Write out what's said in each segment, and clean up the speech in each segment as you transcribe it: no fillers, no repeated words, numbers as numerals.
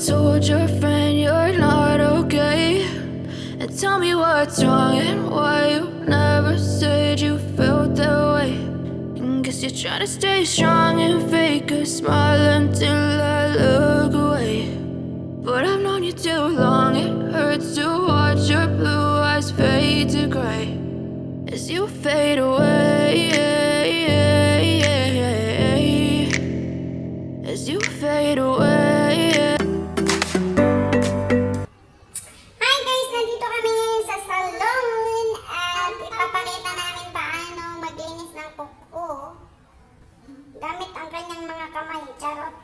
told your friend you're not okay? And tell me what's wrong and why you never said you felt that way. And guess you're trying to stay strong and fake a smile until I look away. But I've known you too long, it hurts to watch your blue eyes fade to gray as you fade away, as you fade away. Hi guys! Nandito kami ngayon sa salon at ipapakita namin paano maglinis ng kuko gamit ang kanyang mga kamay. Charot!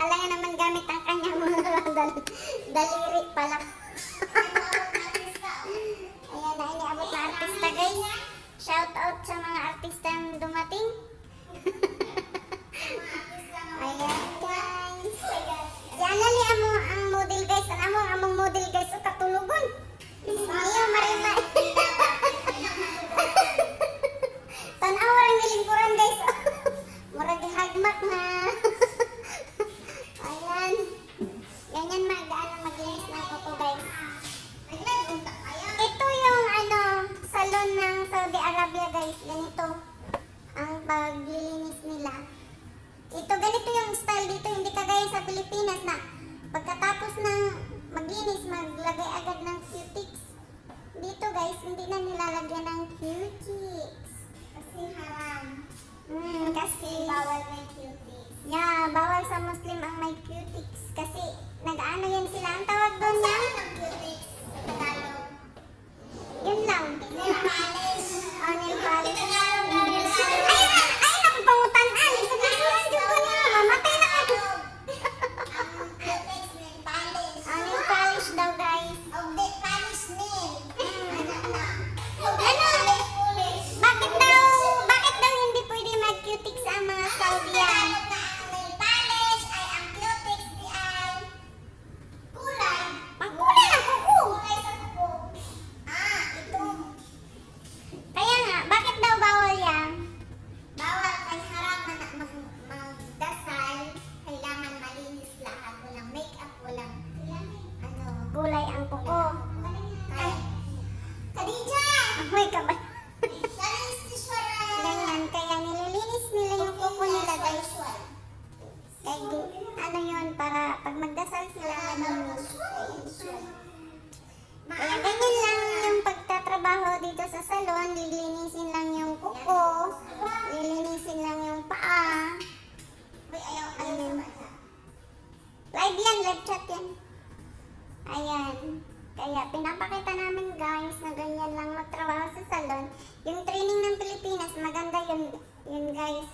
Alam nga naman gamit ang kanyang mga daliri pala. Ayan na, iniabot na artista guys. Shout out sa mga artistang dumating. Ayan guys. Si Anali ang model guys. Among model guys. O katulugon. Iyo marima. Tanawa rin nilingkuran guys. Murag hagmak na. Ayan. Ganyan magaan ang maglinis ng kuko guys. Ito yung salon ng Saudi Arabia guys. Ganito ang paglilinis nila. Ganito yung style dito, hindi kagaya sa Pilipinas na pagkatapos ng maglinis, maglagay agad ng cutics. Dito guys, hindi na nilalagyan ng cutics. Kasi haram. Kasi bawal may cutics. Yeah, bawal sa Muslim ang may cutics. Kasi nag-ano yan sila, ang tawag doon yan? Ang cutics sa Tagalog. Yun lang. Nail polish. Oh, nail polish. Ay, nakupangutan-an. Isag-isuran dyan ko niya. Mamatay na ako. Nail polish daw, guys. Polish nail. Bakit daw hindi pwede mag-cutics ang mga Saudian? Nail polish ay ang cutics di ay kulay. Magkulay ang kuko. Kulay sa kuko. Ito. Kaya nga, bakit daw bawal yan? Bawal kay haram na magdasal. Kailangan malinis lahat. Walang make-up, walang kulay ang kuko. Ay, Khadija! Ahoy ka ba? Ganyan, kaya nililinis nila yung kuko nila guys. Kaya ano yun, para pag magdasal sila, kaya ganyan lang yung pagtatrabaho dito sa salon. Lilinisin lang yung kuko, lilinisin lang yung paa. Live yan, live chat yan. Ayan. Kaya pinapakita namin guys na ganyan lang magtrabaho sa salon. Yung training ng Pilipinas, maganda yun guys.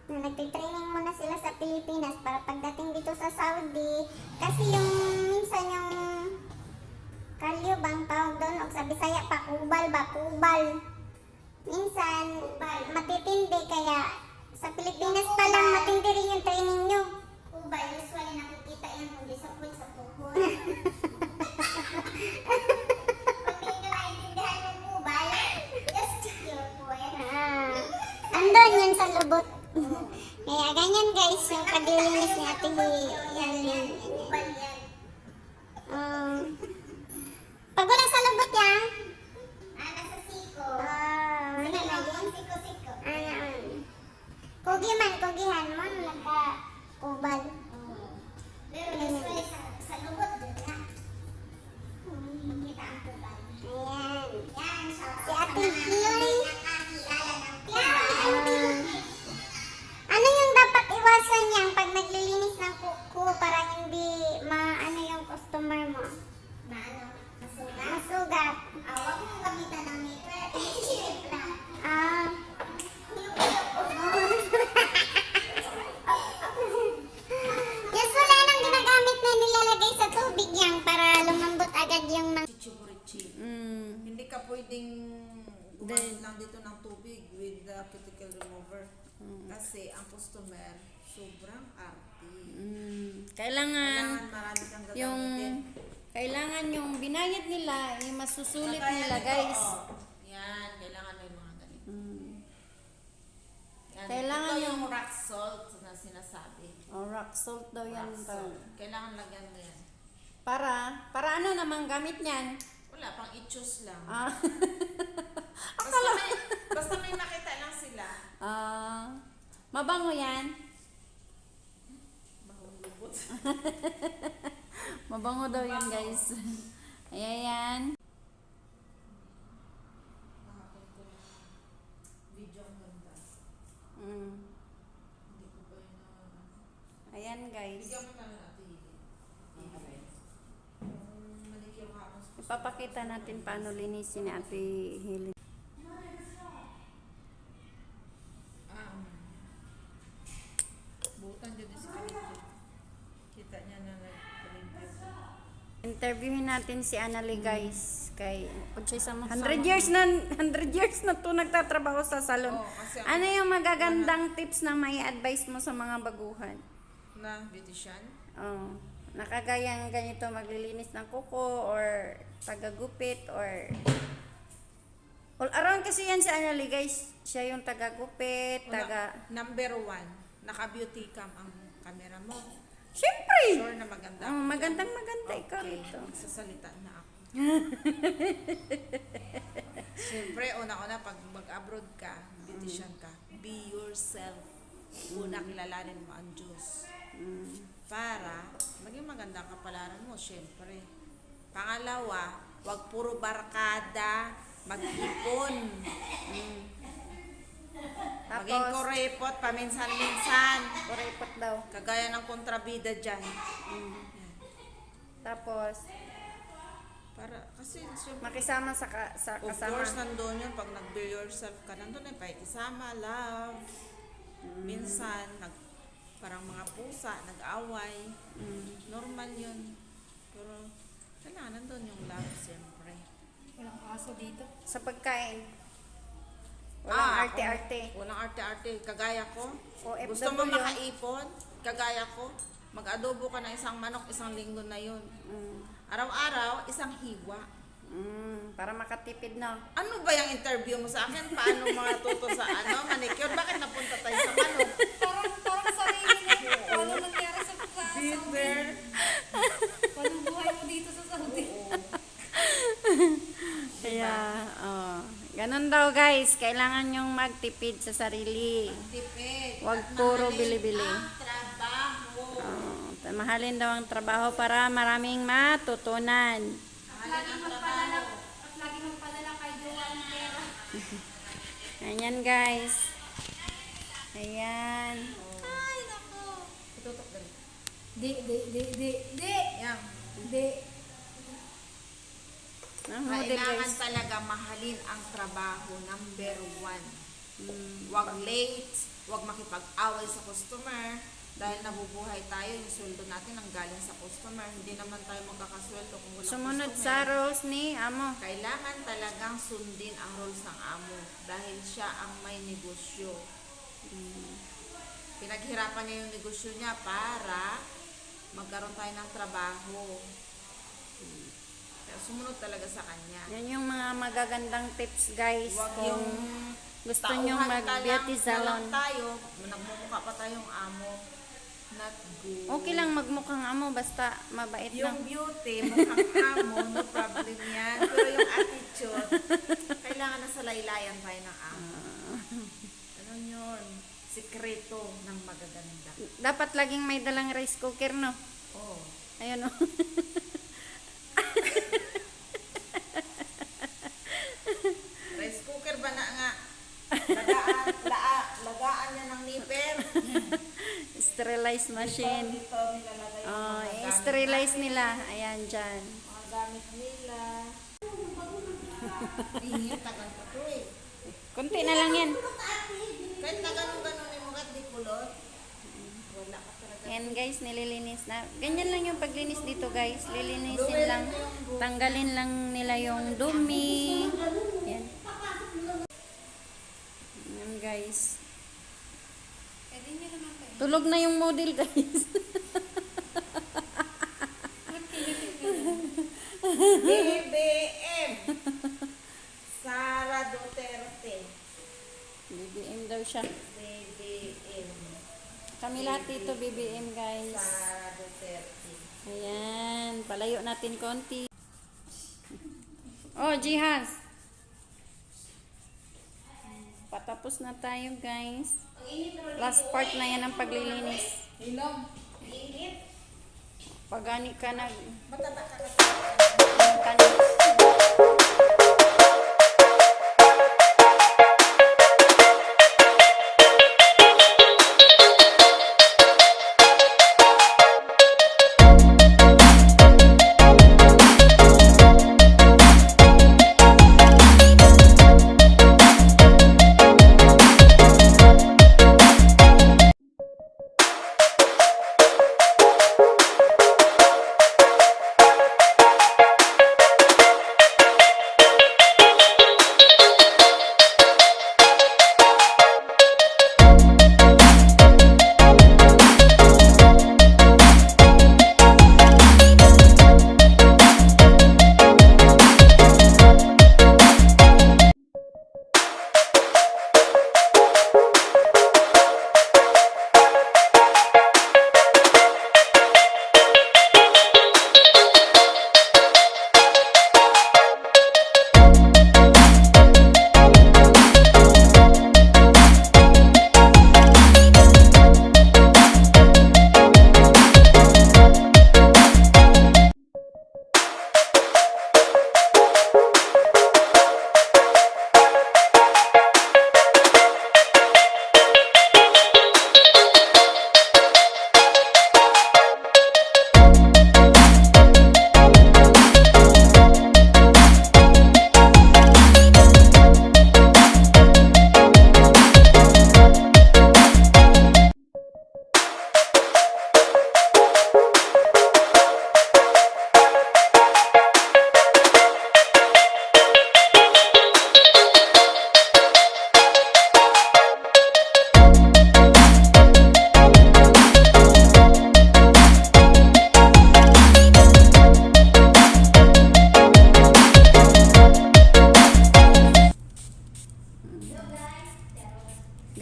Na nagtitraining muna sila sa Pilipinas para pagdating dito sa Saudi. Kasi yung minsan yung kalyo bang tawag doon o sa Bisaya pa, kubal. Minsan matitindi kaya sa Pilipinas pa lang matindi rin yung training nyo. Kubal, usually nakikita yan kung di sa puhon. Kung di nyo naintindihan yung kubal, just cute po yan. Andun yun sa lubot. Kaya ganyan guys yung paglilinis ni Ate yan. Kubal yan. Pag wala sa lubot yan? Nasa siko. Ano na din? Siko. Kugihan mo. Nagka-kubal. Pero usually sa lubot doon na. Makita ang kubal. Ayan. Si Ate Hilary. Ano yung dapat iwasan niyang pag naglilinis ng kuko para hindi maano yung customer mo? Masugat. Huwag mong gamitan ng nipper. Yes, wala nang ginagamit na nilalagay sa tubig yan para lumambot agad yung mga... Hindi ka pwedeng gumamit lang dito ng tubig with the cuticle remover. Kasi ang customer, sobrang arty. Kailangan marami kang yung gagamitin. kailangan yung binayad nila, yung masusulit nila guys. Yan, kailangan may mga ganito. Yan, Kailangan ito yung rock salt na sinasabi. Oh, rock salt daw yan. Rock salt. Kailangan lagyan mo yan. Para ano namang gamit niyan? Wala, pang i-choose lang. Ah. Basta may makita lang sila. Mabango yan. Bahong lubot. Mabango daw yan, guys. Ayan. Video ang ganda. Mm. Hindi ko pa yun na... Ayan, guys. Bigyan mo na lang natin yun. Yung manikyo ka ako. Ipapakita natin paano linisin ni Ate Helen. Butan dyan din si Kalipyo. Kita niya na nagpalimpyo. Interviewin natin si Annalie, guys. Kay 100 years na to nagtatrabaho sa salon. Oo, kasi Ano yung magagandang tips na may advice mo sa mga baguhan? Na beautician? Oh, nakagayang ganito maglilinis ng kuko or tagagupit or all around kasi yan si Annalie, guys. Siya yung tagagupit, Number 1, naka-beauty cam ang camera mo. Siyempre! Sure na maganda. Maganda ikaw rito. Magsasalita na ako. Siyempre, una-una pag mag-abroad ka, beautician ka, be yourself. Una, kilalanin mo ang Diyos. Para maging magandang kapalaran mo, siyempre. Pangalawa, wag puro barkada, mag-ipon. Maging Tapos, kuripot paminsan-minsan. kuripot daw. Kagaya ng kontrabida dyan. Tapos, Para, kasi siyempre, makisama sa of kasama. course, nandun yun. Pag nag-be yourself ka, nandun yung pakikisama, love. Minsan, parang mga pusa, nag-away. Normal yun. Pero, kailangan nandun yung love, siyempre. Walang aso dito. Sa pagkain. Walang arte-arte. Walang arte-arte. Kagaya ko. OFW. Gusto mo makaipon? Kagaya ko. Mag-adobo ka ng isang manok, isang linggo na yun. Araw-araw, isang hiwa. Para makatipid na. Ano ba yung interview mo sa akin? Paano matuto sa manicure? Bakit napunta tayo sa manok? Parang sarili na. Paano nangyari sa Saudi? Paano buhay mo dito sa Saudi? Kaya, ganun daw, guys. Kailangan yung magtipid sa sarili. Tipid. Huwag At puro mahalin bili-bili. ang trabaho. Mahalin daw ang trabaho para maraming matutunan. Mahalin ang trabaho. At lagi mong padala kay Jowa ng pera. Ayan, guys. Ayan. Ay, nako. Itutok din. Di. Yan. Di. Ang model, Kailangan guys. talaga mahalin ang trabaho, number 1. Huwag late, huwag makipag-away sa customer. Dahil nabubuhay tayo, yung sweldo natin ang galing sa customer. Hindi naman tayo magkakasweldo kung walang Sumunod customer. sa rules ni Amo. Kailangan talagang sundin ang rules ng amo dahil siya ang may negosyo. Pinaghirapan niya yung negosyo niya para magkaroon tayo ng trabaho. Kaya sumunod talaga sa kanya. Yan yung mga magagandang tips, guys. Huwag Kung yung gusto nyo tauhan ka mag-beauty lang salon. tayo, nagmumukha pa tayong amo. Not good. Okay lang magmukhang amo, basta mabait lang. Yung beauty, mukhang amo, no problem yan. Pero yung attitude, kailangan na sa laylayan tayo ng amo. Ano yun? Sikreto ng magaganda. Dapat laging may dalang rice cooker, no? Oh. Ayun, no? Rice cooker ba na nga? Lagaan niya ng nipper. Sterilize machine. Dito nilalagay yung Oh, mga gamit i-sterilize natin. nila. Ayan, dyan. Mga gamit nila. Hindi tagal pa to eh. Kunti na lang yan. Kahit na ganun-ganun yung mga di kulot. Wala ka talaga. Ayan, guys, nililinis na. Ganyan lang yung paglinis dito, guys. Lilinisin lang. Tanggalin lang nila yung dumi. Ayan. Ayan, guys. Pwede nyo naman kayo. Tulog na yung model, guys. BBM! Sara Duterte. BBM daw siya. BBM. Kami lahat dito BBM guys. Sara Duterte. Ayan, palayo natin konti. Oh, Jihas. Patapos na tayo guys. Last part na yan ang paglilinis. Ilong. Pagani ka na. Mataba ka kasi.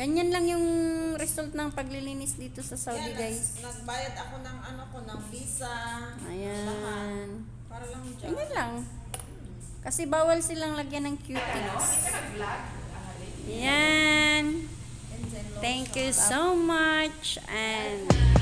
Ganyan lang yung result ng paglilinis dito sa Saudi guys. Nagbayad ako ng ano ko, ng visa. Ayan. Para lang dyan. Ganyan lang. Kasi bawal silang lagyan ng cuties. Ayan. Thank you so much and